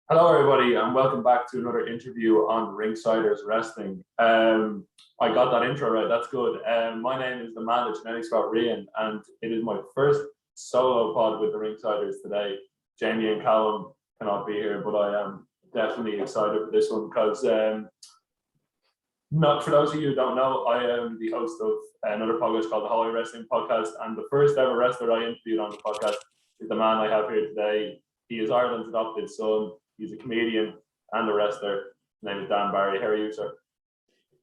Hello, everybody, and welcome back to another interview on Ringsiders Wrestling. I got that intro right. That's good. My name is the man, the genetic Scott Rian, and it is my first solo pod with the Ringsiders today. Jamie and Callum cannot be here, but I am definitely excited for this one because, not for those of you who don't know, I am the host of another podcast called the Holloway Wrestling Podcast, and the first ever wrestler I interviewed on the podcast is the man I have here today. He is Ireland's adopted son. He's a comedian and a wrestler. His name is Dan Barry. How are you, sir?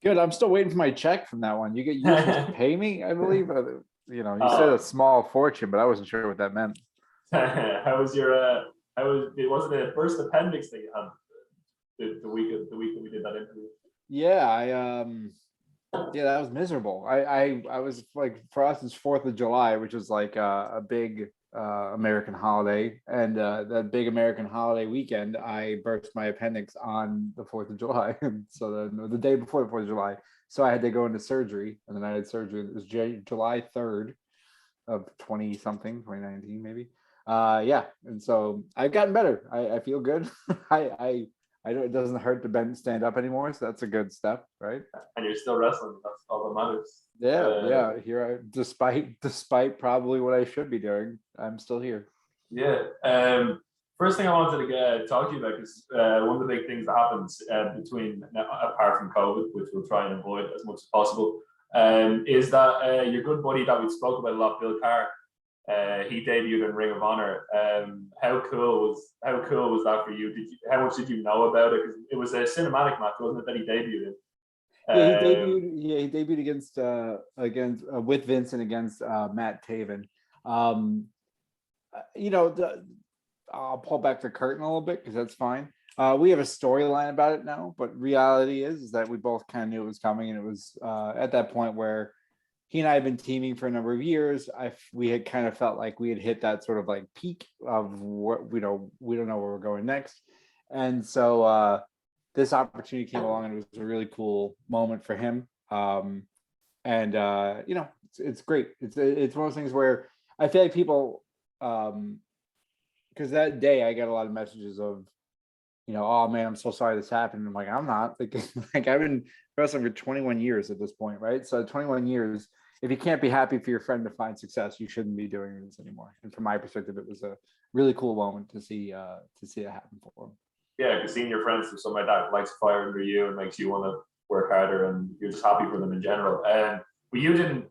Good. I'm still waiting for my check from that one. You supposed to pay me, I believe. You said a small fortune, but I wasn't sure what that meant. How was your? It wasn't the first appendix that you had the week that we did that interview. Yeah, that was miserable. I was like, for us, it's 4th of July, which is like a big American holiday, and that big American holiday weekend, I burst my appendix on the 4th of July, and so the day before the 4th of July, so I had to go into surgery, and then I had surgery. It was July 3rd of 2019 maybe. And so I've gotten better. I feel good. I know it doesn't hurt to stand up anymore, so that's a good step, right? And you're still wrestling. That's all that matters. Yeah. Here, despite probably what I should be doing, I'm still here. Yeah. First thing I wanted to talk to you about is one of the big things that happens between, apart from COVID, which we'll try and avoid as much as possible, is that your good buddy that we spoke about a lot, Bill Carr, he debuted in Ring of Honor. How cool was that for you? How much did you know about it? Because it was a cinematic match, wasn't it, that he debuted in? He debuted against with Vince and against Matt Taven. I'll pull back the curtain a little bit because that's fine. We have a storyline about it now, but reality is that we both kind of knew it was coming, and it was at that point where he and I have been teaming for a number of years. We had kind of felt like we had hit that sort of like peak of what we don't know where we're going next, and so this opportunity came along, and it was a really cool moment for him. It's great. It's one of those things where I feel like people, because that day I got a lot of messages of, oh man, I'm so sorry this happened. I'm like, I'm not. Like I've been wrestling for 21 years at this point, right? So 21 years. If you can't be happy for your friend to find success, you shouldn't be doing this anymore. And from my perspective, it was a really cool moment to see it happen for him. Yeah, because seeing your friends do something like that lights a fire under you and makes you want to work harder, and you're just happy for them in general. But you didn't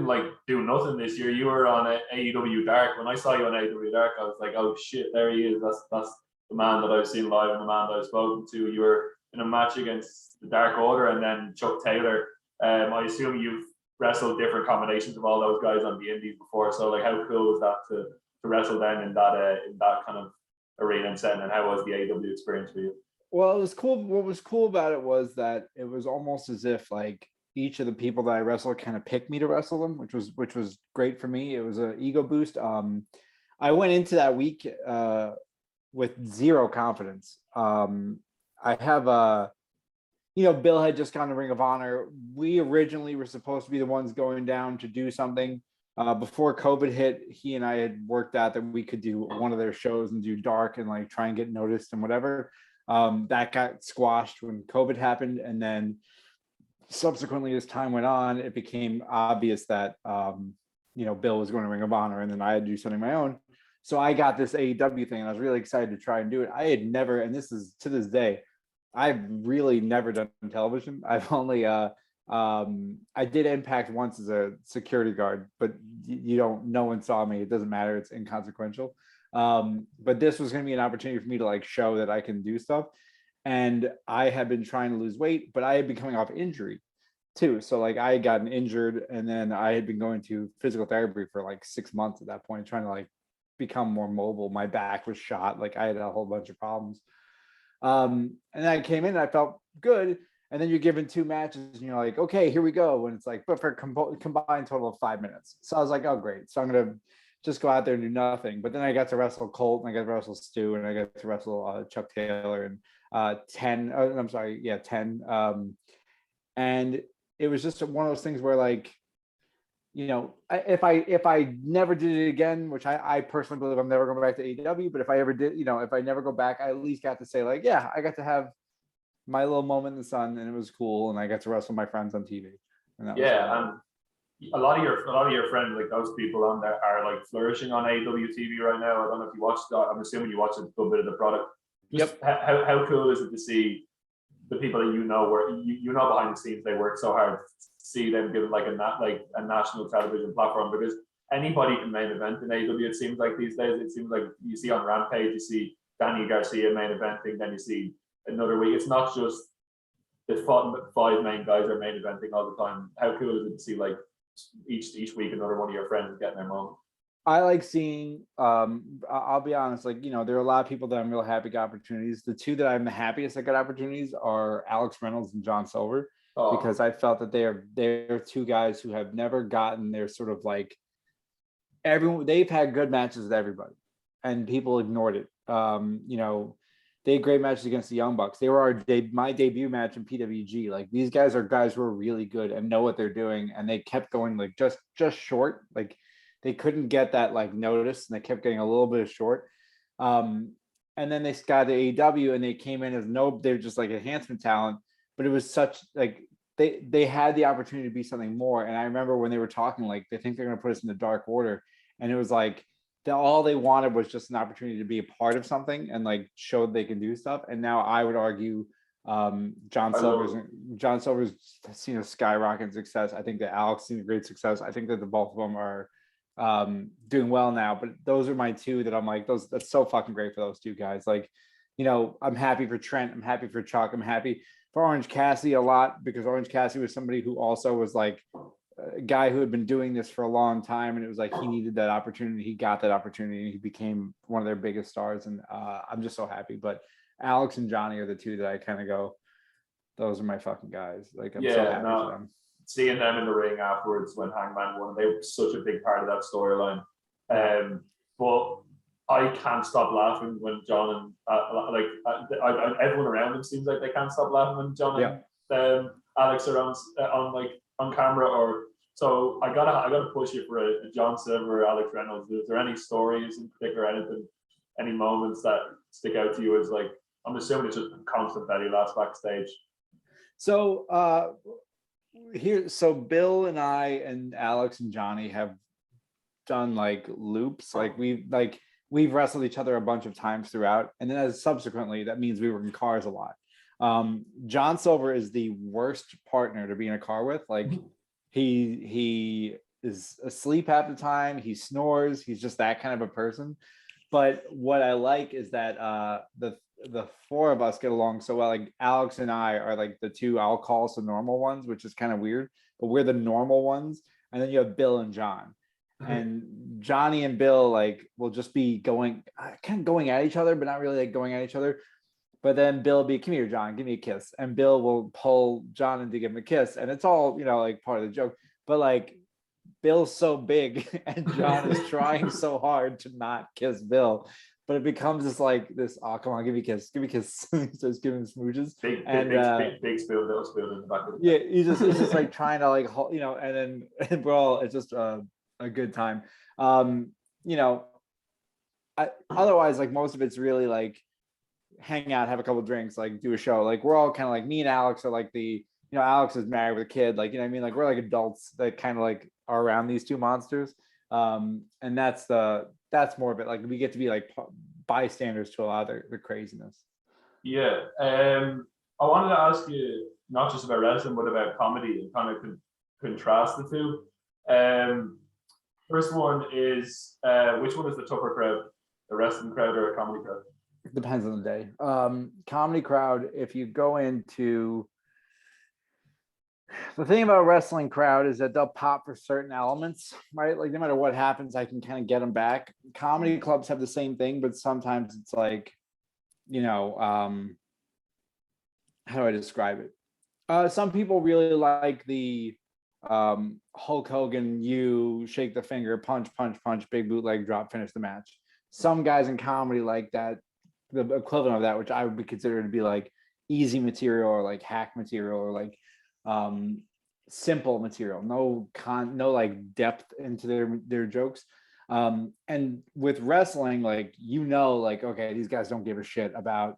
like do nothing this year. You were on AEW Dark. When I saw you on AEW Dark, I was like, oh shit, there he is. That's the man that I've seen live and the man that I've spoken to. You were in a match against the Dark Order and then Chuck Taylor. I assume you've wrestled different combinations of all those guys on the indies before. So like, how cool was that to wrestle then in that kind of arena and setting, and how was the AEW experience for you? Well, it was cool. What was cool about it was that it was almost as if like each of the people that I wrestled kind of picked me to wrestle them, which was great for me. It was an ego boost. I went into that week with zero confidence. I have Bill had just gone to Ring of Honor. We originally were supposed to be the ones going down to do something. Before COVID hit, he and I had worked out that we could do one of their shows and do Dark and like try and get noticed and whatever. That got squashed when COVID happened. And then subsequently, as time went on, it became obvious that, Bill was going to Ring of Honor, and then I had to do something of my own. So I got this AEW thing, and I was really excited to try and do it. I had never, and this is to this day, I've really never done television. I've only I did Impact once as a security guard, but no one saw me. It doesn't matter. It's inconsequential. But this was going to be an opportunity for me to like show that I can do stuff. And I had been trying to lose weight, but I had been coming off injury too. So like I had gotten injured, and then I had been going to physical therapy for like 6 months at that point, trying to like become more mobile. My back was shot. Like I had a whole bunch of problems. And then I came in and I felt good. And then you're given 2 matches and you're like, okay, here we go. And it's like, but for a combined total of 5 minutes. So I was like, oh, great. So I'm going to just go out there and do nothing. But then I got to wrestle Colt, and I got to wrestle Stu, and I got to wrestle Chuck Taylor and 10. And it was just one of those things where like, if I never did it again, which I personally believe I'm never going back to AEW, but if I ever did, if I never go back, I at least got to say like, yeah, I got to have my little moment in the sun, and it was cool, and I got to wrestle my friends on TV. And that was and a lot of your friends, like those people on there, are like flourishing on AEW TV right now. I don't know if you watched that. I'm assuming you watched a good bit of the product. Just how cool is it to see the people that work behind the scenes, they work so hard, see them given like a national television platform, because anybody can main event in AEW. It seems like these days, it seems like you see on Rampage, you see Danny Garcia main eventing, then you see another week. It's not just the five main guys are main eventing all the time. How cool is it to see like each week another one of your friends getting their moment? I like seeing, I'll be honest, like, there are a lot of people that I'm real happy got opportunities. The two that I'm the happiest that got opportunities are Alex Reynolds and John Silver, because I felt that they're two guys who have never gotten their sort of like, they've had good matches with everybody and people ignored it. They had great matches against the Young Bucks. They were my debut match in PWG. Like, these guys are guys who are really good and know what they're doing, and they kept going like just short. Like, they couldn't get that like notice, and they kept getting a little bit short. And then they got to AEW, and they came in as they're just like enhancement talent, but it was such like they had the opportunity to be something more. And I remember when they were talking, like, they think they're going to put us in the Dark Order, and it was like all they wanted was just an opportunity to be a part of something and like showed they can do stuff. And now I would argue John Silver's seen a skyrocket success. I think that Alex seen a great success. I think that the both of them are doing well now, but those are my two that I'm like, that's so fucking great for those two guys. Like, I'm happy for Trent, I'm happy for Chuck, I'm happy for Orange Cassidy a lot, because Orange Cassidy was somebody who also was like a guy who had been doing this for a long time, and it was like he needed that opportunity. He got that opportunity, and he became one of their biggest stars. And I'm just so happy. But Alex and Johnny are the two that I kind of go, those are my fucking guys. Like, I'm so happy for them. Seeing them in the ring afterwards when Hangman won, they were such a big part of that storyline. But I can't stop laughing when John and everyone around him seems like they can't stop laughing when John and Alex are on camera. Or so I gotta push you for a John Silver or Alex Reynolds. Is there any stories in particular, any moments that stick out to you as like, I'm assuming it's just constant belly laughs backstage? So Bill and I and Alex and Johnny have done like loops. Like we've wrestled each other a bunch of times throughout, and then subsequently that means we were in cars a lot. John Silver is the worst partner to be in a car with. Like, he is asleep half the time, he snores, he's just that kind of a person. But what I like is that the four of us get along so well. Like, Alex and I are like the two I'll call some normal ones, which is kind of weird, but we're the normal ones. And then you have Bill and John. And Johnny and Bill like will just be going at each other, but not really like going at each other. But then Bill will be, come here, John, give me a kiss. And Bill will pull John in to give him a kiss. And it's all, like part of the joke. But like, Bill's so big and John is trying so hard to not kiss Bill. But it becomes this, oh, come on, give me a kiss. Give me a kiss. He starts giving smooches. Big spoon, little spoon in the back of the Yeah, he's just like trying to like, and then bro, it's just a good time. Otherwise, like, most of it's really like hang out, have a couple drinks, like do a show. Like, we're all kind of like, me and Alex are like Alex is married with a kid, like, what I mean? Like, we're like adults that kind of like are around these two monsters. And that's more of it. Like, we get to be like bystanders to a lot of the craziness. Yeah. I wanted to ask you not just about wrestling, but about comedy, and kind of contrast the two. First one is, which one is the tougher crowd, a wrestling crowd or a comedy crowd? It depends on the day. Comedy crowd, if you go into, the thing about a wrestling crowd is that they'll pop for certain elements, right? Like, no matter what happens, I can kind of get them back. Comedy clubs have the same thing, but sometimes it's like, how do I describe it? Some people really like the Hulk Hogan, you shake the finger, punch, big bootleg drop, finish the match. Some guys in comedy like that, the equivalent of that, which I would be considered to be like easy material or like hack material, or like simple material, no like depth into their jokes. And with wrestling, like, like, okay, these guys don't give a shit about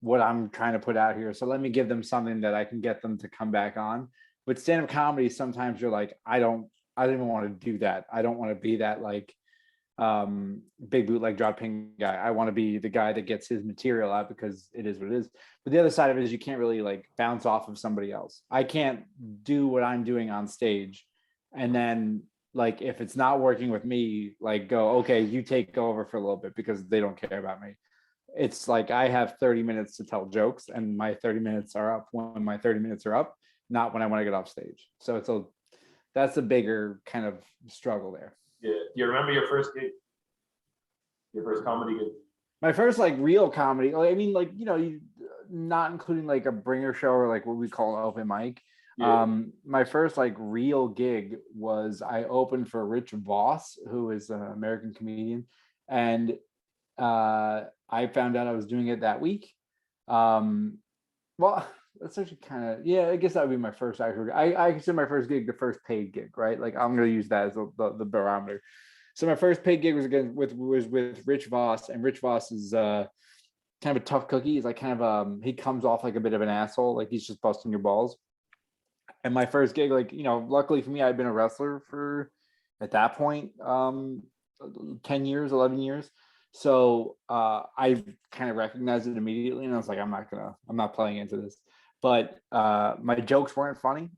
what I'm trying to put out here, so let me give them something that I can get them to come back on. With stand-up comedy, sometimes you're like, I don't even want to do that. I don't want to be that like big bootleg dropping guy. I want to be the guy that gets his material out because it is what it is. But the other side of it is you can't really like bounce off of somebody else. I can't do what I'm doing on stage and then, like, if it's not working with me, like, go, okay, you take over for a little bit because they don't care about me. It's like I have 30 minutes to tell jokes, and my 30 minutes are up when my 30 minutes are up, not when I want to get off stage. So that's a bigger kind of struggle there. Yeah. Do you remember your first gig? Your first comedy gig? My first like real comedy. I mean, like, you not including like a bringer show or like what we call an open mic. Yeah. My first like real gig was I opened for Rich Voss, who is an American comedian, and I found out I was doing it that week. Well, that's actually kind of, yeah, I guess that would be my first actual. I consider my first gig the first paid gig, right? Like, I'm going to use that as the barometer. So my first paid gig was with Rich Voss, and Rich Voss is kind of a tough cookie. He's like kind of he comes off like a bit of an asshole, like he's just busting your balls. And my first gig, like, luckily for me, I'd been a wrestler for, at that point, 10 years, 11 years. So I kind of recognized it immediately, and I was like, I'm not playing into this. But my jokes weren't funny.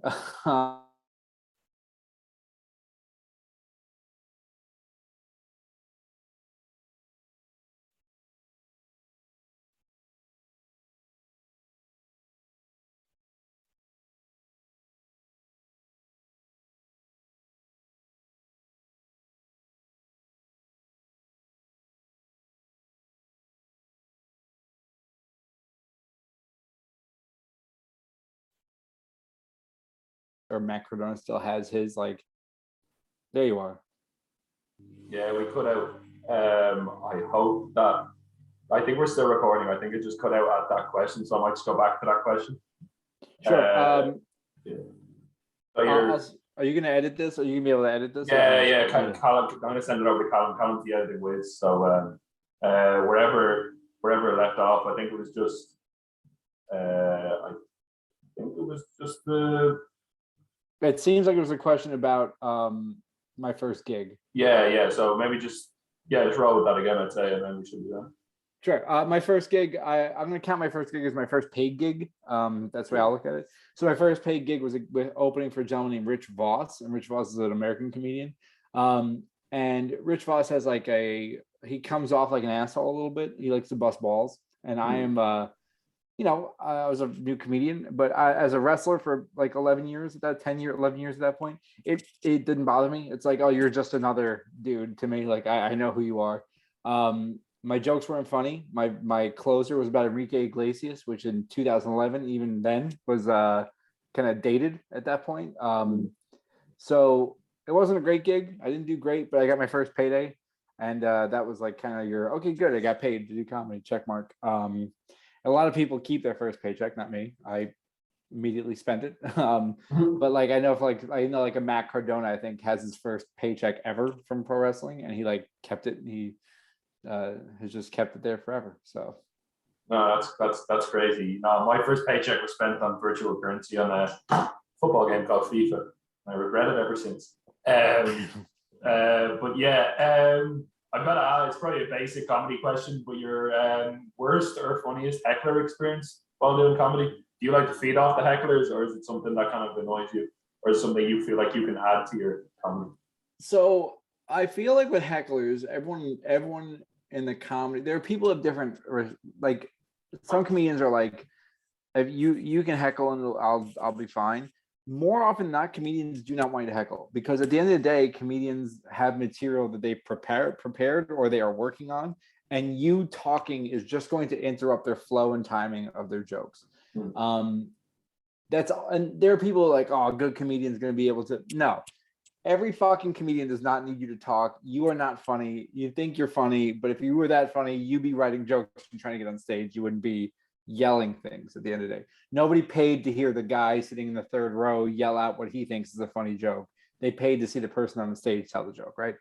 Or Matt Cardona still has his, like, there you are. Yeah, we cut out. I hope that. I think we're still recording. I think it just cut out at that question, so I might just go back to that question. Sure. Yeah. So you're, are you gonna edit this? Are you gonna be able to edit this? yeah. Callum, I'm gonna send it over to Callum. Callum's the editing whiz. So wherever it left off, I think it was just. I think it was just the. It seems like it was a question about my first gig. Yeah. So maybe just roll with that again, I'd say, and then we should be done. Sure. My first gig, I'm going to count my first gig as my first paid gig. That's the way I'll look at it. So my first paid gig was with opening for a gentleman named Rich Voss, and Rich Voss is an American comedian. And Rich Voss has like he comes off like an asshole a little bit. He likes to bust balls, and I am, I was a new comedian, but as a wrestler for like 11 years at that 11 years at that point, it didn't bother me. It's like, oh, you're just another dude to me. Like, I know who you are. My jokes weren't funny. My closer was about Enrique Iglesias, which in 2011, even then, was kind of dated at that point. So it wasn't a great gig. I didn't do great, but I got my first payday, and that was like kind of your, okay, good, I got paid to do comedy, check mark. A lot of people keep their first paycheck, not me. I immediately spent it. But like, I know like a Matt Cardona, I think, has his first paycheck ever from pro wrestling, and he like kept it. He has just kept it there forever. So no, that's crazy. No, my first paycheck was spent on virtual currency on a football game called FIFA. I regret it ever since. But yeah, I've got to ask, it's probably a basic comedy question, but your worst or funniest heckler experience while doing comedy? Do you like to feed off the hecklers, or is it something that kind of annoys you, or is it something you feel like you can add to your comedy? So I feel like with hecklers, everyone in the comedy, there are people of different, like, some comedians are like, if you can heckle and I'll be fine. More often than not, comedians do not want you to heckle, because at the end of the day, comedians have material that they prepared or they are working on, and you talking is just going to interrupt their flow and timing of their jokes. And there are people like, oh, a good comedian is going to be able to. No, every fucking comedian does not need you to talk. You are not funny. You think you're funny, but if you were that funny, you'd be writing jokes and trying to get on stage. You wouldn't be yelling things at the end of the day. Nobody paid to hear the guy sitting in the third row yell out what he thinks is a funny joke. They paid to see the person on the stage tell the joke, right?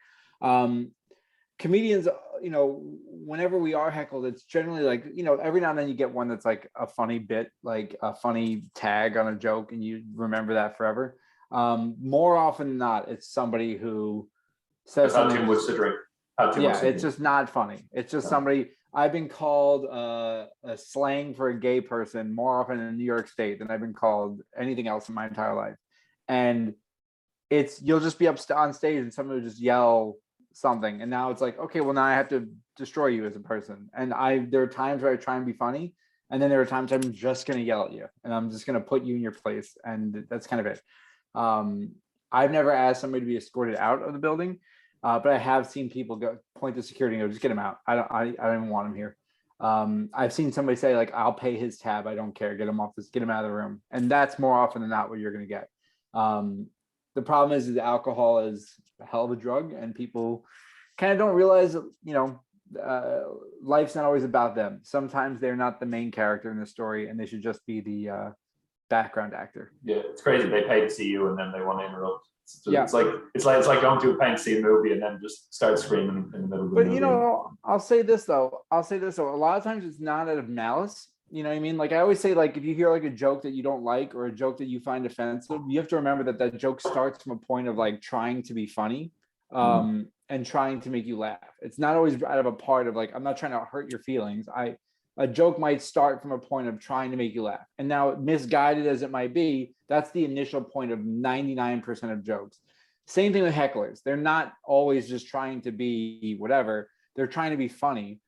Comedians, whenever we are heckled, it's generally like, every now and then you get one that's like a funny bit, like a funny tag on a joke, and you remember that forever. More often than not, it's somebody who says something. Too much to drink. It's just not funny. It's just somebody. I've been called a slang for a gay person more often in New York State than I've been called anything else in my entire life. And you'll just be up on stage and somebody will just yell something, and now it's like, okay, well, now I have to destroy you as a person. And there are times where I try and be funny, and then there are times I'm just going to yell at you, and I'm just going to put you in your place, and that's kind of it. I've never asked somebody to be escorted out of the building, but I have seen people point to security and go, just get him out. I don't even want him here. I've seen somebody say, like, I'll pay his tab, I don't care, get him out of the room. And that's more often than not what you're going to get. The problem is alcohol is a hell of a drug, and people kind of don't realize, life's not always about them. Sometimes they're not the main character in the story, and they should just be the background actor. Yeah, it's crazy. They pay to see you, and then they want to interrupt. It's like going to a paying to see a movie and then just start screaming in the middle of the movie. But I'll say this though. A lot of times it's not out of malice. You know what I mean? Like I always say, like if you hear like a joke that you don't like or a joke that you find offensive, you have to remember that joke starts from a point of like trying to be funny, and trying to make you laugh. It's not always out of a part of like, I'm not trying to hurt your feelings. A joke might start from a point of trying to make you laugh. And now, misguided as it might be, that's the initial point of 99% of jokes. Same thing with hecklers. They're not always just trying to be whatever. They're trying to be funny.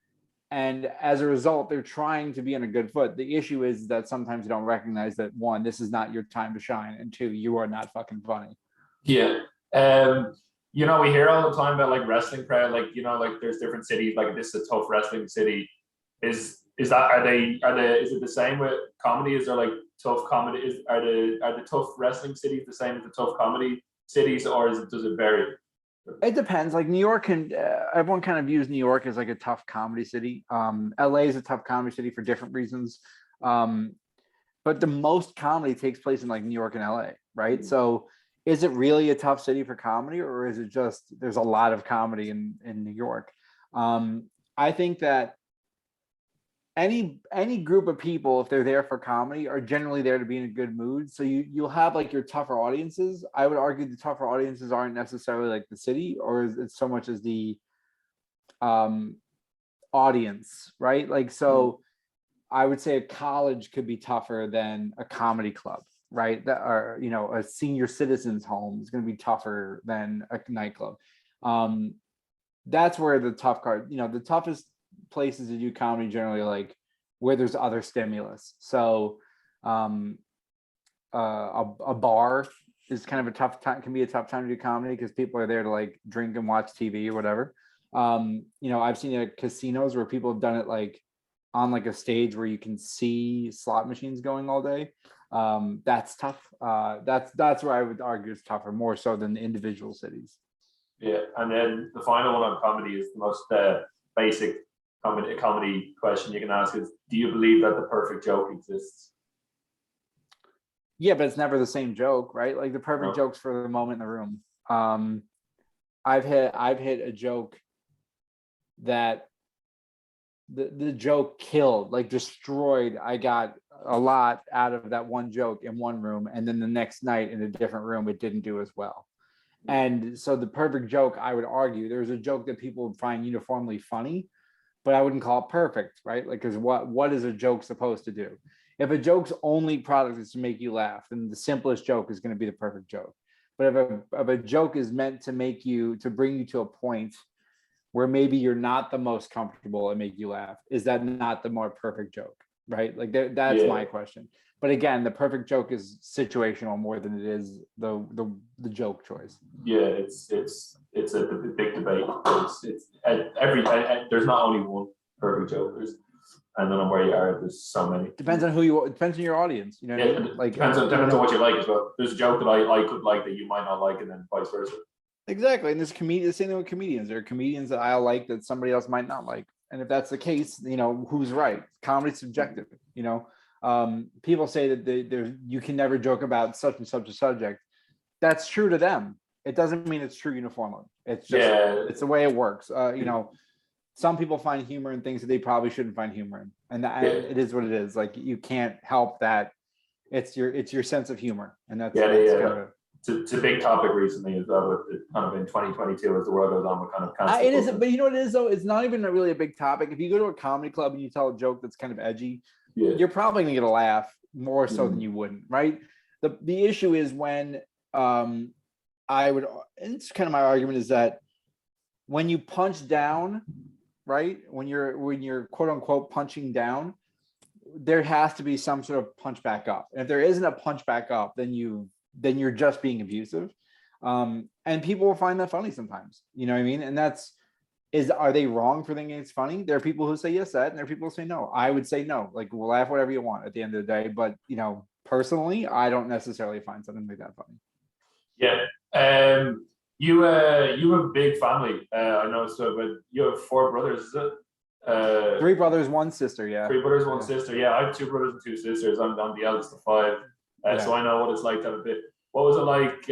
And as a result, they're trying to be on a good foot. The issue is that sometimes you don't recognize that, one, this is not your time to shine, and two, you are not fucking funny. Yeah. We hear all the time about like wrestling crowd, like, like there's different cities, like this is a tough wrestling city. Is it the same with comedy? Is there like tough comedy? Are the tough wrestling cities the same as the tough comedy cities, or does it vary? It depends. Like New York, and everyone kind of views New York as like a tough comedy city. LA is a tough comedy city for different reasons. But the most comedy takes place in like New York and LA, right? So is it really a tough city for comedy, or is it just there's a lot of comedy in New York? I think that any group of people, if they're there for comedy, are generally there to be in a good mood. So you'll have like your tougher audiences. I would argue the tougher audiences aren't necessarily like the city, or it's so much as the audience, right? Like, so I would say a college could be tougher than a comedy club, right? Or a senior citizens home is going to be tougher than a nightclub. That's where the tough card, the toughest places to do comedy generally like where there's other stimulus. So a bar is kind of a tough time, can be a tough time to do comedy because people are there to like drink and watch TV or whatever. I've seen it at casinos where people have done it like on like a stage where you can see slot machines going all day. That's tough. That's where I would argue it's tougher, more so than the individual cities. Yeah, and then the final one on comedy is the most basic comedy question you can ask is, do you believe that the perfect joke exists? Yeah, but it's never the same joke, right? Like the perfect joke's for the moment in the room. I've hit a joke that the joke killed, like destroyed. I got a lot out of that one joke in one room, and then the next night in a different room it didn't do as well. And so the perfect joke, I would argue, there's a joke that people would find uniformly funny, but I wouldn't call it perfect, right? Like, because what is a joke supposed to do? If a joke's only product is to make you laugh, then the simplest joke is going to be the perfect joke. But if a joke is meant to bring you to a point where maybe you're not the most comfortable and make you laugh, is that not the more perfect joke, right? Like that's my question. But again, the perfect joke is situational more than it is the joke choice. Yeah, it's a big debate. There's not only one perfect joke. I don't know where you are. There's so many. Depends on depends on your audience. You know, what I mean? Like depends on what you like as well. There's a joke that I could like that you might not like, and then vice versa. Exactly, and there's the same thing with comedians. There are comedians that I like that somebody else might not like. And if that's the case, who's right? Comedy's subjective. People say that you can never joke about such and such a subject. That's true to them. It doesn't mean it's true uniformly. It's just it's the way it works. Some people find humor in things that they probably shouldn't find humor in, and it is what it is. Like, you can't help that. It's your sense of humor, and that's kind of it's a big topic recently as well, with it kind of in 2022 as the world goes on with kind of cancel it is, culture. but you know what it is though? It's not even really a big topic. If you go to a comedy club and you tell a joke that's kind of edgy, you're probably gonna get a laugh more so than you wouldn't, right? The issue is when and it's kind of my argument, is that when you punch down, right? When you're quote unquote punching down, there has to be some sort of punch back up. And if there isn't a punch back up, then you're just being abusive. And people will find that funny sometimes. You know what I mean? And are they wrong for thinking it's funny? There are people who say yes, that, and there are people who say no. I would say no. Like, we'll laugh whatever you want at the end of the day. But personally, I don't necessarily find something like that funny. Yeah. You have a big family. I know, but you have 4 brothers, is it? 3 brothers, 1 sister. Yeah. 3 brothers, 1 sister. Yeah, I have 2 brothers and 2 sisters. I'm the eldest of 5, so I know what it's like to have a bit. What was it like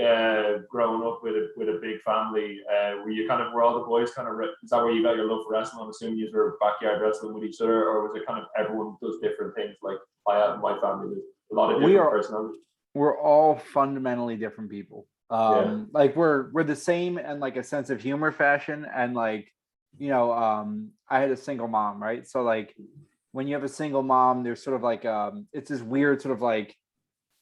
growing up with a big family? Were all the boys kind of? Is that where you got your love for wrestling? I'm assuming you were backyard wrestling with each other, or was it kind of everyone does different things? Like I have in my family, there's a lot of different personalities. We're all fundamentally different people. Like we're the same in like a sense of humor fashion, and like I had a single mom, right? So like when you have a single mom, there's sort of like it's this weird sort of like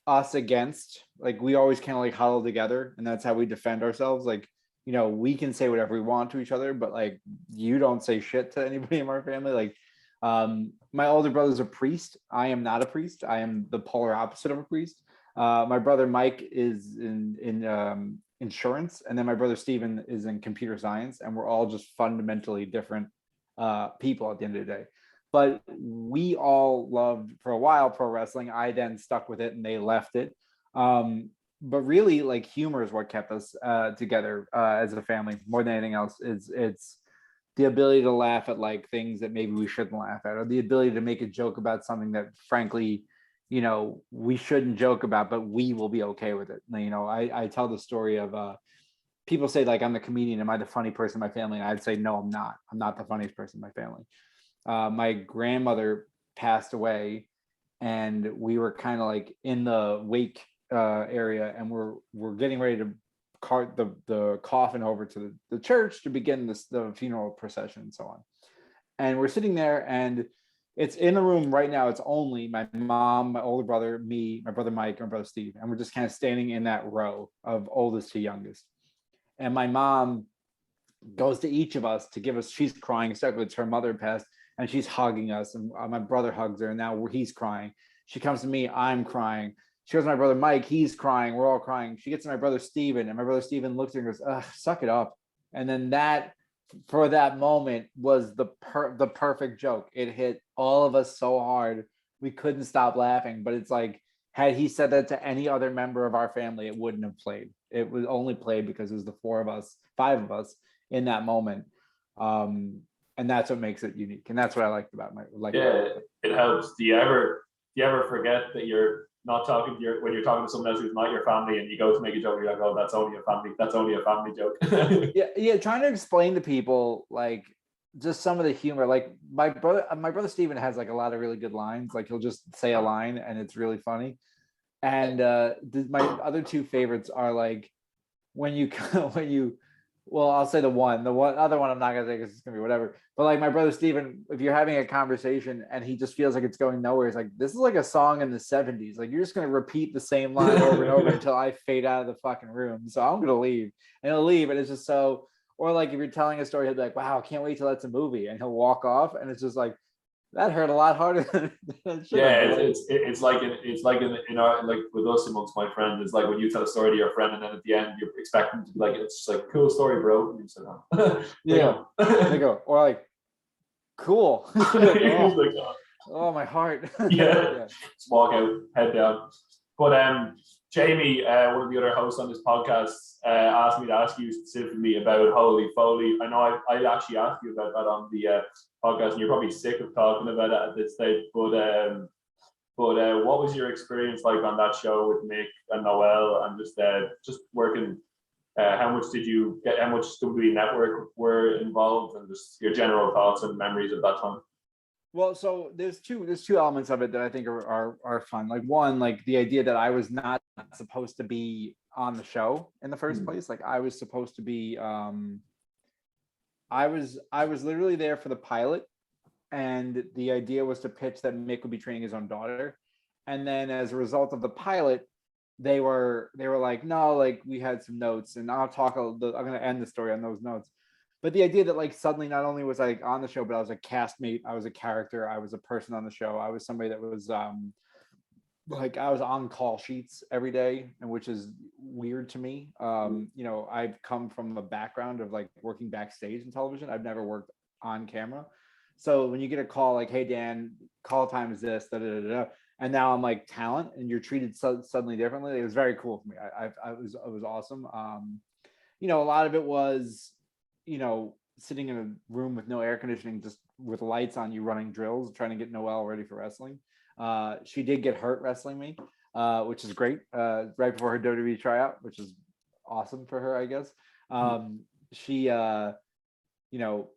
us against, like we always kind of like huddle together, and that's how we defend ourselves. Like we can say whatever we want to each other, but like you don't say shit to anybody in our family. Like my older brother's a priest. I am not a priest. I am the polar opposite of a priest. My brother Mike is in insurance, and then my brother Steven is in computer science, and we're all just fundamentally different people at the end of the day. But we all loved for a while pro wrestling. I then stuck with it, and they left it. But really, like, humor is what kept us together as a family more than anything else. It's the ability to laugh at like things that maybe we shouldn't laugh at, or the ability to make a joke about something that frankly we shouldn't joke about, but we will be okay with it. I tell the story of people say like, I'm the comedian, am I the funny person in my family? And I'd say no, I'm not the funniest person in my family. My grandmother passed away, and we were kind of like in the wake area, and we're getting ready to cart the coffin over to the church to begin the funeral procession and so on. And we're sitting there, and it's in the room right now. It's only my mom, my older brother, me, my brother Mike, and my brother Steve. And we're just kind of standing in that row of oldest to youngest. And my mom goes to each of us to give us, she's crying, especially it's her mother passed, and she's hugging us. And my brother hugs her, and now he's crying. She comes to me, I'm crying. She goes to my brother Mike, he's crying. We're all crying. She gets to my brother Steven, and my brother Steven looks at her and goes, ugh, suck it up. And then that, for that moment, was the perfect joke. It hit all of us so hard we couldn't stop laughing. But it's like, had he said that to any other member of our family, it wouldn't have played. It was only played because it was the 5 of us in that moment, and that's what makes it unique. And that's what I liked about it helps. Do you ever forget that you're not talking to when you're talking to someone else who's not your family, and you go to make a joke, you're like, oh, that's only a family joke. yeah, trying to explain to people like just some of the humor. Like my brother Steven has like a lot of really good lines. Like he'll just say a line and it's really funny. And my other 2 favorites are like when you well, I'll say the other one I'm not gonna say because it's gonna be whatever. But like my brother Steven, if you're having a conversation and he just feels like it's going nowhere, he's like, this is like a song in the 70s. Like, you're just gonna repeat the same line over and over until I fade out of the fucking room. So I'm gonna leave. And he'll leave, and it's just so. Or like if you're telling a story, he'll be like, wow, can't wait till that's a movie. And he'll walk off, and it's just like, that hurt a lot harder than it should have. It's like in our, like with us amongst my friends, it's like when you tell a story to your friend, and then at the end you're expecting to be like, it's just like, cool story, bro. And you say no. Yeah. They go, or like, cool. Oh, my heart. Yeah. Just walk out, head down. But Jamie, one of the other hosts on this podcast, asked me to ask you specifically about Holy Foley. I know I actually asked you about that on the podcast, and you're probably sick of talking about it at this stage. But what was your experience like on that show with Mick and Noel, and just working? How much did you get? How much WWE Network were involved, and just your general thoughts and memories of that time? Well, so there's two elements of it that I think are fun. Like one, like the idea that I was not supposed to be on the show in the first place. Like I was supposed to be I was literally there for the pilot, and the idea was to pitch that Mick would be training his own daughter. And then as a result of the pilot, they were like, no, like we had some notes, and I'm gonna end the story on those notes. But the idea that like suddenly not only was I on the show, but I was a castmate, I was a character, I was a person on the show, I was somebody that was like I was on call sheets every day, and which is weird to me. You know, I've come from a background of like working backstage in television. I've never worked on camera. So when you get a call like, hey Dan, call time is this, da, da, da, da, and now I'm like talent and you're treated suddenly differently, it was very cool for me. It was awesome. You know, a lot of it was, you know, sitting in a room with no air conditioning, just with lights on you, running drills, trying to get Noelle ready for wrestling. She did get hurt wrestling me, which is great, right before her WWE tryout, which is awesome for her, I guess. She, you know,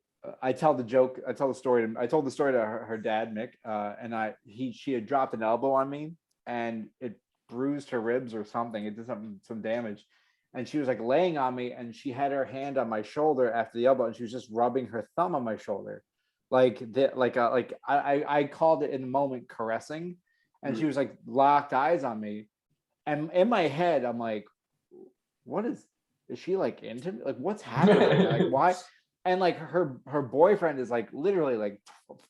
I told the story to her dad, Mick, and she had dropped an elbow on me, and it bruised her ribs or something. It did some damage. And she was like laying on me, and she had her hand on my shoulder after the elbow, and she was just rubbing her thumb on my shoulder, I called it in the moment caressing, and she was like locked eyes on me, and in my head I'm like, what is she like into me? Like what's happening? Like why? And like her boyfriend is like literally like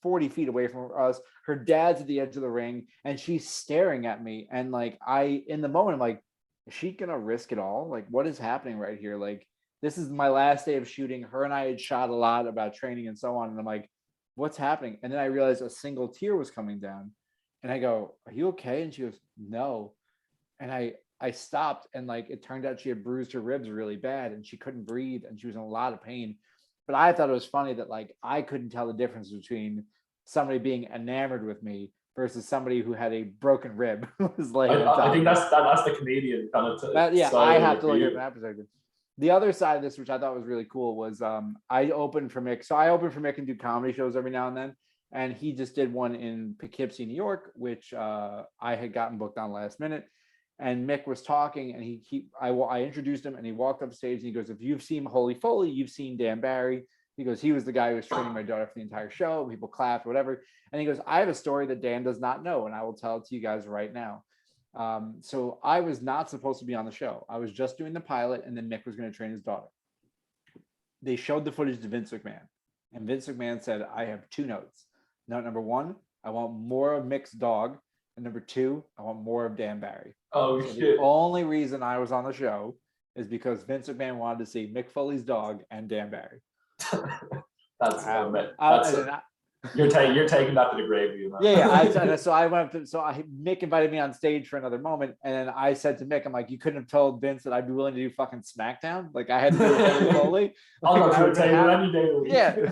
40 feet away from us. Her dad's at the edge of the ring, and she's staring at me, and like in the moment I'm like, is she gonna risk it all? Like, what is happening right here? Like, this is my last day of shooting. Her and I had shot a lot about training and so on. And I'm like, what's happening? And then I realized a single tear was coming down. And I go, are you okay? And she goes, no. And I stopped, and like it turned out she had bruised her ribs really bad, and she couldn't breathe, and she was in a lot of pain. But I thought it was funny that like I couldn't tell the difference between somebody being enamored with me versus somebody who had a broken rib. Was like, I think that's the comedian kind of. I have to look at that perspective. The other side of this, which I thought was really cool, was I opened for Mick. So I opened for Mick and do comedy shows every now and then. And he just did one in Poughkeepsie, New York, which I had gotten booked on last minute. And Mick was talking, and I introduced him, and he walked up stage, and he goes, if you've seen Holy Foley, you've seen Dan Barry. He goes, he was the guy who was training my daughter for the entire show. People clapped, whatever. And he goes, I have a story that Dan does not know, and I will tell it to you guys right now. So I was not supposed to be on the show. I was just doing the pilot, and then Mick was going to train his daughter. They showed the footage to Vince McMahon, and Vince McMahon said, I have two notes. Note number one, I want more of Mick's dog. And number two, I want more of Dan Barry. Oh, so shit. The only reason I was on the show is because Vince McMahon wanted to see Mick Foley's dog and Dan Barry. You're taking that to the grave, you know? Yeah. So I went up to, Mick invited me on stage for another moment, and then I said to Mick, I'm like, you couldn't have told Vince that I'd be willing to do fucking SmackDown. Like I had to do it very slowly. I'll go to a table any day of the week. Yeah.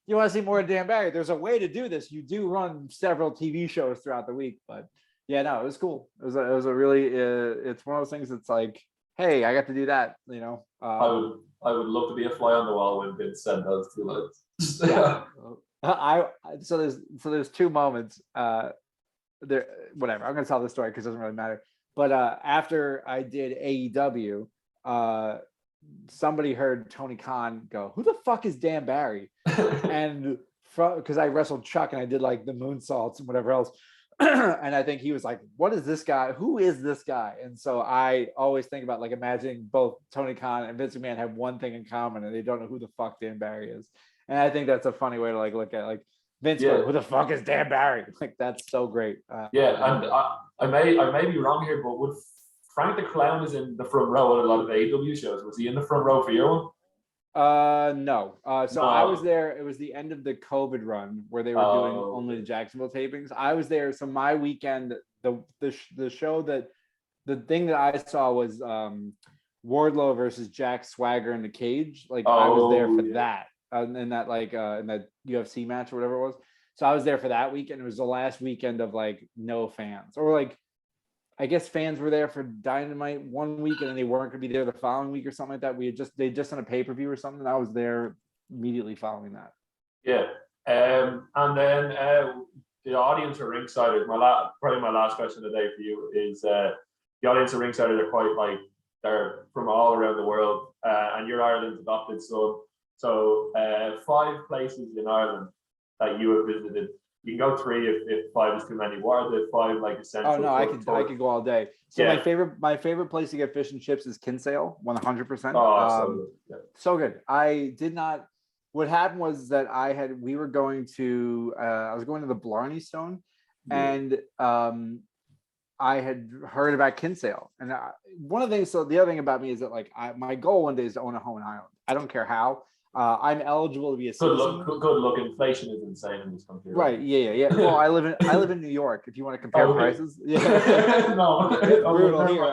You want to see more of Dan Barry? There's a way to do this. You do run several TV shows throughout the week, but yeah, no, it was cool. It was a really, it's one of those things that's like, hey, I got to do that, you know. I would love to be a fly on the wall when Vince said those two lines. Yeah. So there's two moments. There, whatever. I'm gonna tell this story because it doesn't really matter. But after I did AEW, somebody heard Tony Khan go, "Who the fuck is Dan Barry?" And because I wrestled Chuck and I did like the moonsaults and whatever else. And I think he was like, what is this guy? Who is this guy? And so I always think about like imagining both Tony Khan and Vince McMahon have one thing in common, and they don't know who the fuck Dan Barry is. And I think that's a funny way to like look at like Vince goes, who the fuck is Dan Barry? Like that's so great. And I may be wrong here, but would Frank the Clown is in the front row at a lot of AEW shows? Was he in the front row for your one? No. So I was there. It was the end of the COVID run where they were doing only the Jacksonville tapings. I was there. So my weekend, the show that the thing that I saw was Wardlow versus Jack Swagger in the cage. Like I was there for that, in that in that UFC match or whatever it was. So I was there for that weekend. It was the last weekend of like no fans, or like I guess fans were there for Dynamite one week and then they weren't going to be there the following week or something like that. They just done a pay-per-view or something. And I was there immediately following that. Yeah. And then the audience are ringside. Probably my last question today for you is the audience are ringside. They're quite like they're from all around the world, and you're Ireland's adopted son. So 5 places in Ireland that you have visited. You can go 3 if 5 is too many. What are the 5 like essential? Oh no, I could go all day. So my favorite place to get fish and chips is Kinsale, 100%. Oh, so good. I did not. What happened was that we were going to. I was going to the Blarney Stone, and I had heard about Kinsale. And one of the things. So the other thing about me is that like my goal one day is to own a home in Ireland. I don't care how. I'm eligible to be a citizen. Good look. Inflation is insane in this country. Right. Yeah. Well, I live in New York. If you want to compare prices, yeah. No, it's brutal here.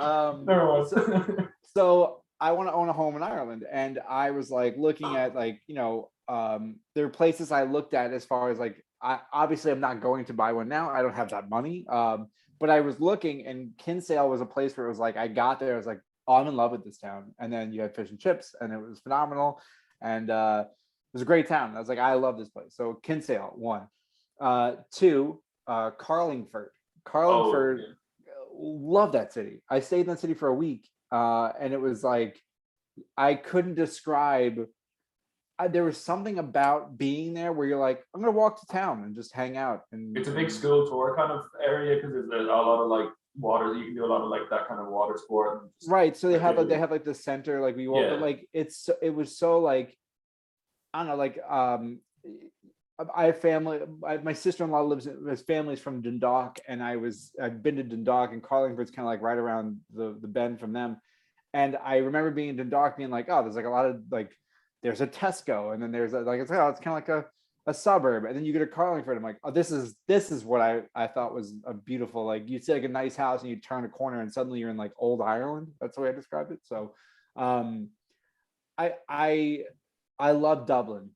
So I want to own a home in Ireland, and I was like looking at like there are places I looked at as far as like obviously I'm not going to buy one now. I don't have that money. But I was looking, and Kinsale was a place where it was like I got there. I was like, oh, I'm in love with this town. And then you had fish and chips, and it was phenomenal. And it was a great town. I was like, I love this place. So Kinsale, 1. 2, Carlingford. Love that city. I stayed in that city for a week, and it was like I couldn't describe. There was something about being there where you're like, I'm gonna walk to town and just hang out. And it's a big school tour kind of area because there's a lot of like water. You can do a lot of like that kind of water sport. Right. So they have like the center, like we walk, but like it was so like I don't know, like I have family. My sister-in-law his family's from Dundalk, and I've been to Dundalk, and Carlingford's kind of like right around the bend from them. And I remember being in Dundalk, being like, oh, there's like a lot of like, there's a Tesco, and then there's like it's kind of like a suburb, and then you go to Carlingford. I'm like, oh, this is what I thought was a beautiful, like you'd see like a nice house, and you turn a corner, and suddenly you're in like old Ireland. That's the way I described it. So, I love Dublin.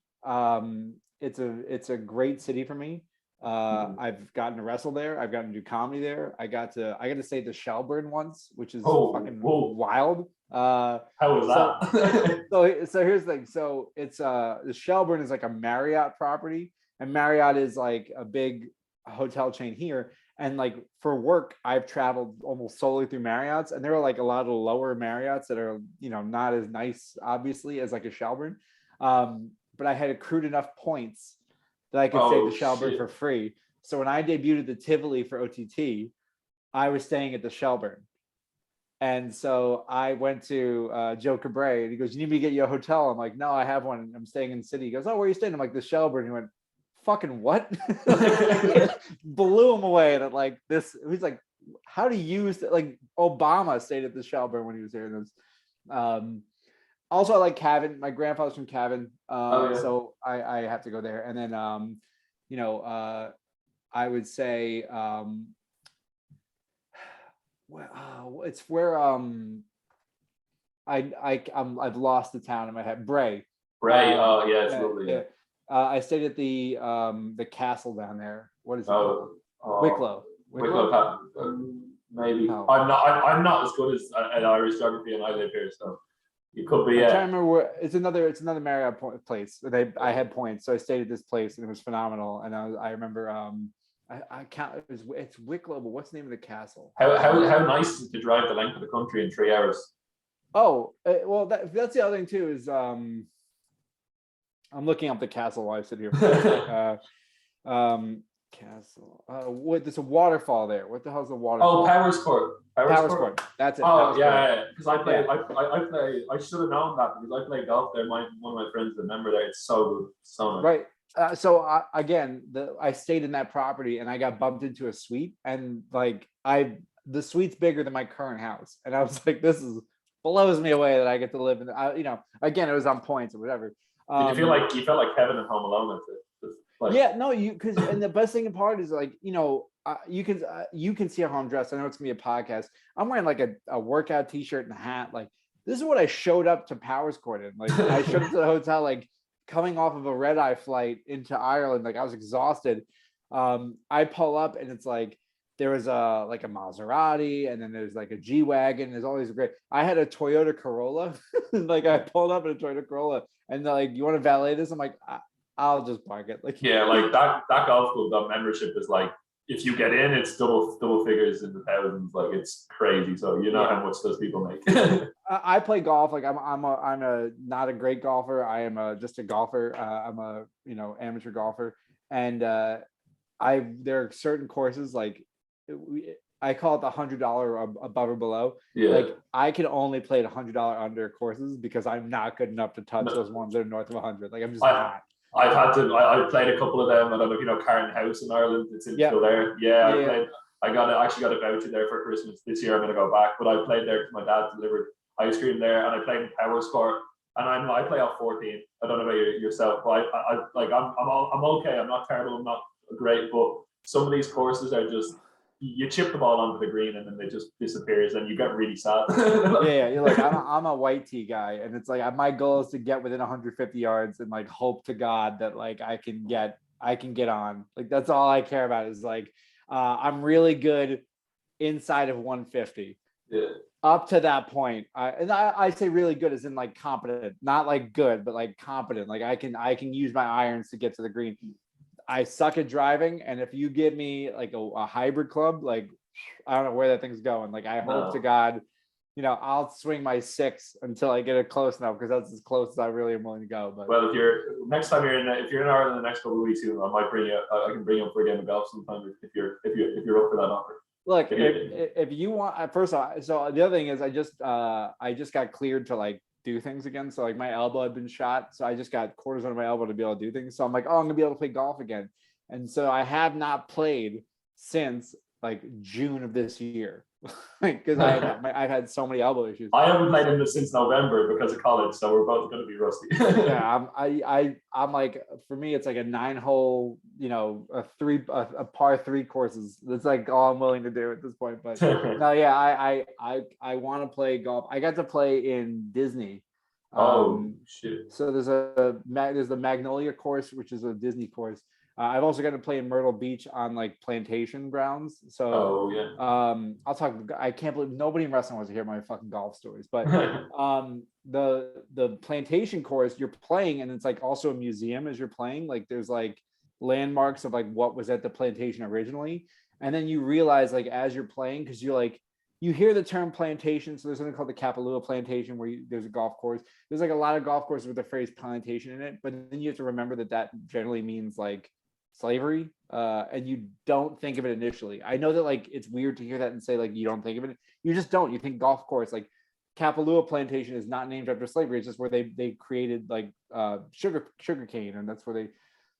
It's a great city for me. I've gotten to wrestle there. I've gotten to do comedy there. I got to stay at the Shelburne once, which is fucking wild. How was that? So here's the thing. So it's the Shelburne is like a Marriott property, and Marriott is like a big hotel chain here. And like for work, I've traveled almost solely through Marriott's, and there are like a lot of lower Marriotts that are not as nice, obviously, as like a Shelburne. But I had accrued enough points that I could stay at the Shelburne for free. So when I debuted at the Tivoli for OTT, I was staying at the Shelburne. And so I went to Joe Cabray, and he goes, you need me to get you a hotel? I'm like, no, I have one. I'm staying in the city. He goes, oh, where are you staying? I'm like, the Shelburne. He went, fucking what? Blew him away. And like this, he's like, how do you use like Obama stayed at the Shelburne when he was here? And it was, also, I like Cavan. My grandfather's from Cavan, so I have to go there. And then, I would say, it's where I've lost the town in my head. Bray. Absolutely. Yeah. I stayed at the castle down there. What is it? Wicklow. Maybe. Oh. I'm not as good at Irish geography, and I live here, so. You could be. I'm trying to remember where it's another Marriott place. I had points, so I stayed at this place, and it was phenomenal. And I remember I can't. It's Wicklow, but what's the name of the castle? How nice is it to drive the length of the country in 3 hours? Oh well, that's the other thing too. Is I'm looking up the castle while I sit here. Castle. There's a waterfall there. What the hell's the waterfall? Oh, Powers Court. Powers Court. That's it. Oh, yeah. Because I play. I should have known that because I play golf there. One of my friends is a member there. It's so good. So nice. Right. So I stayed in that property, and I got bumped into a suite, and like the suite's bigger than my current house, and I was like, this blows me away that I get to live in. Again, it was on points or whatever. Did you felt like Kevin in Home Alone? Like, yeah, no, because and the best thing part is like, you can see how I'm dressed. I know it's gonna be a podcast. I'm wearing like a workout t-shirt and a hat. Like this is what I showed up to Powers Court in. Like I showed up to the hotel like coming off of a red-eye flight into Ireland. Like I was exhausted. I pull up and it's like there was a Maserati, and then there's like a G-Wagon. There's always great. I had a Toyota Corolla. Like I pulled up in a Toyota Corolla and they're like, you want to valet this? I'm like, I'll just park it. Like, yeah, like that golf club, that membership is like, if you get in, it's double figures in the thousands. Like it's crazy. So you know how much those people make. I play golf. Like I'm a not a great golfer. I am just a golfer. I'm a amateur golfer, and there are certain courses like I call it the $100 above or below. Yeah. Like I can only play at $100 under courses because I'm not good enough to touch those ones that are north of 100. Like I'm just not. I've had to. I played a couple of them. I don't know if you know Carton House in Ireland. It's still there. Yeah, I actually got a voucher there for Christmas this year. I'm gonna go back, but I played there because my dad delivered ice cream there, and I played in Powers Court. And I play off 14. I don't know about yourself, but I'm okay. I'm not terrible. I'm not great, but some of these courses are just, you chip the ball onto the green and then it just disappears and you get really sad. Yeah, you're like, I'm a white tee guy, and it's like my goal is to get within 150 yards and like hope to God that like I can get on. Like that's all I care about is like I'm really good inside of 150. Yeah. Up to that point, I say really good as in like competent, not like good, but like competent. Like I can use my irons to get to the green. I suck at driving, and if you give me like a hybrid club, like I don't know where that thing's going. Like I hope to God, I'll swing my 6 until I get it close enough, because that's as close as I really am willing to go. But well, if you're in Ireland the next couple of weeks, I might bring you. I can bring you up for a game of golf sometime if you're up for that offer. Look, if you want, first of all, so the other thing is I just got cleared to like do things again. So like my elbow had been shot, so I just got cortisone on my elbow to be able to do things. So I'm like, oh, I'm gonna be able to play golf again. And so I have not played since like June of this year, because I've had so many elbow issues. I haven't played him since November because of college, so we're both going to be rusty. Yeah, I'm like, for me, it's like a 9-hole, a par 3 courses. That's like all I'm willing to do at this point. But no, yeah, I want to play golf. I got to play in Disney. Shit! So there's the Magnolia course, which is a Disney course. I've also got to play in Myrtle Beach on like plantation grounds. So I'll talk. I can't believe nobody in wrestling wants to hear my fucking golf stories. But the plantation course, you're playing, and it's like also a museum as you're playing. Like there's like landmarks of like what was at the plantation originally, and then you realize like as you're playing, because you're like, you hear the term plantation. So there's something called the Kapalua Plantation where there's a golf course. There's like a lot of golf courses with the phrase plantation in it, but then you have to remember that generally means like slavery, and you don't think of it initially. I know that like it's weird to hear that and say like you don't think of it. You just don't. You think golf course. Like Kapalua Plantation is not named after slavery. It's just where they created like sugar cane, and that's where they.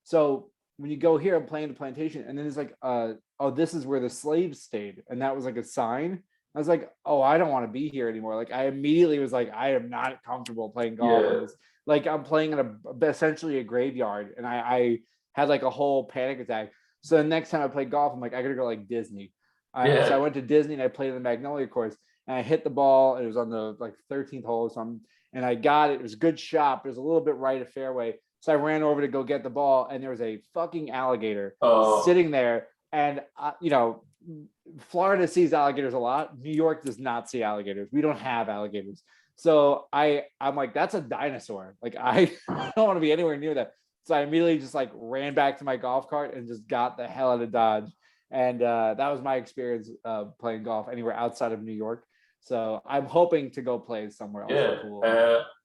So when you go here, I'm playing the plantation, and then it's like, oh, this is where the slaves stayed, and that was like a sign. I was like, oh, I don't want to be here anymore. Like I immediately was like, I am not comfortable playing golf. Yeah. Like I'm playing in essentially a graveyard, and I had like a whole panic attack. So the next time I played golf, I'm like, I gotta go like Disney. So I went to Disney and I played in the Magnolia course, and I hit the ball, and it was on the like 13th hole or something, and I got it. It was a good shot, but it was a little bit right of fairway. So I ran over to go get the ball, and there was a fucking alligator sitting there. And Florida sees alligators a lot. New York does not see alligators. We don't have alligators. So I'm like, that's a dinosaur. Like I don't want to be anywhere near that. So I immediately just like ran back to my golf cart and just got the hell out of Dodge. And that was my experience playing golf anywhere outside of New York. So I'm hoping to go play somewhere else. Yeah, cool.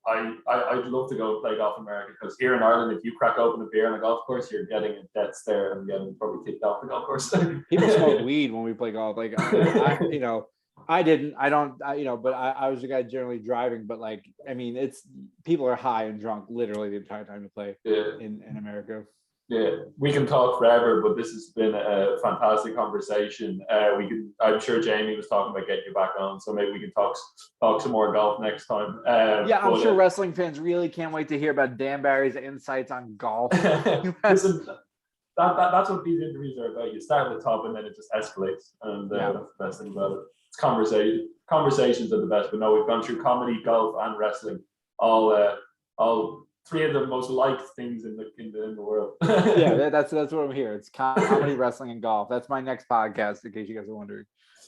I'd love to go play golf in America, because here in Ireland, if you crack open a beer on a golf course, you're getting a death stare and getting probably kicked off the golf course. People smoke weed when we play golf. Like I didn't. I don't. But I was the guy generally driving. But like, I mean, it's people are high and drunk literally the entire time to play in America. Yeah, we can talk forever, but this has been a fantastic conversation. I'm sure Jamie was talking about getting you back on, so maybe we can talk some more golf next time. I'm sure wrestling fans really can't wait to hear about Dan Barry's insights on golf. Listen, that's what these interviews are about. You start at the top and then it just escalates, and that's the best thing about it. It's conversation. Conversations are the best. But no, we've gone through comedy, golf, and wrestling. All three of the most liked things in the world. Yeah, that's what I'm here. It's comedy, wrestling, and golf. That's my next podcast, in case you guys are wondering.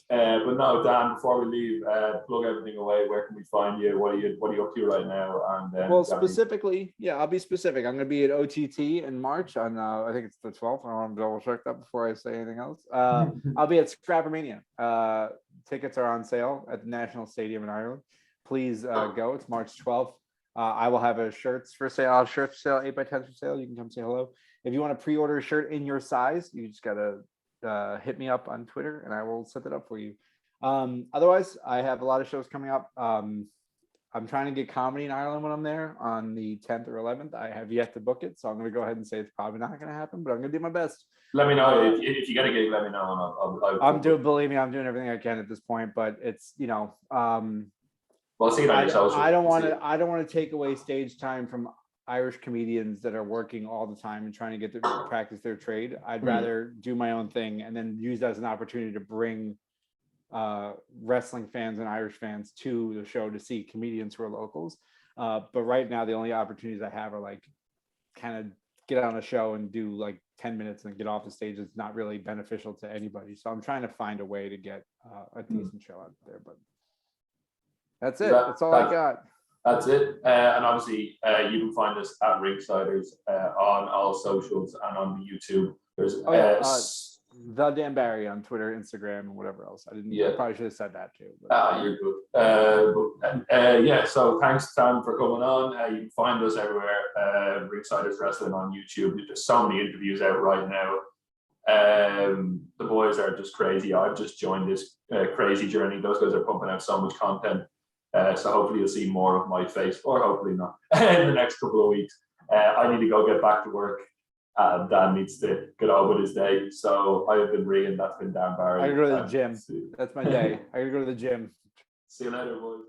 But no, Dan, before we leave, plug everything away. Where can we find you? What are you up to right now? And well, specifically, I'll be specific. I'm going to be at OTT in March on I think it's the 12th. I want to double check that before I say anything else. I'll be at Scrappermania. Tickets are on sale at the National Stadium in Ireland. Please go. It's March 12th. I will have a shirts for sale. 8x10 for sale. You can come say hello. If you want to pre-order a shirt in your size, you just gotta hit me up on Twitter and I will set that up for you. Otherwise, I have a lot of shows coming up. I'm trying to get comedy in Ireland when I'm there on the 10th or 11th. I have yet to book it, so I'm going to go ahead and say it's probably not going to happen, but I'm going to do my best. Let me know if you get a gig. Let me know. And believe me, I'm doing everything I can at this point, but it's well, see it on your social. I don't want to take away stage time from Irish comedians that are working all the time and trying to get to practice their trade. I'd rather do my own thing and then use that as an opportunity to bring wrestling fans and Irish fans to the show to see comedians who are locals. But right now, the only opportunities I have are like kind of get on a show and do like 10 minutes and get off the stage. It's not really beneficial to anybody. So I'm trying to find a way to get a decent show out there, but that's it. That's all I got. That's it. And obviously, you can find us at Ringsiders on all socials and on the YouTube. There's the Dan Barry on Twitter, Instagram, and whatever else. I probably should have said that too. You're good. So thanks, Sam, for coming on. You can find us everywhere. Ringsiders Wrestling on YouTube. There's so many interviews out right now. The boys are just crazy. I've just joined this crazy journey. Those guys are pumping out so much content. So hopefully you'll see more of my face, or hopefully not, in the next couple of weeks. I need to go get back to work. Dan needs to get on with his day. So I have been Rian. That's been Dan Barry. I gotta go to the gym. That's my day. I gotta go to the gym. See you later, boys.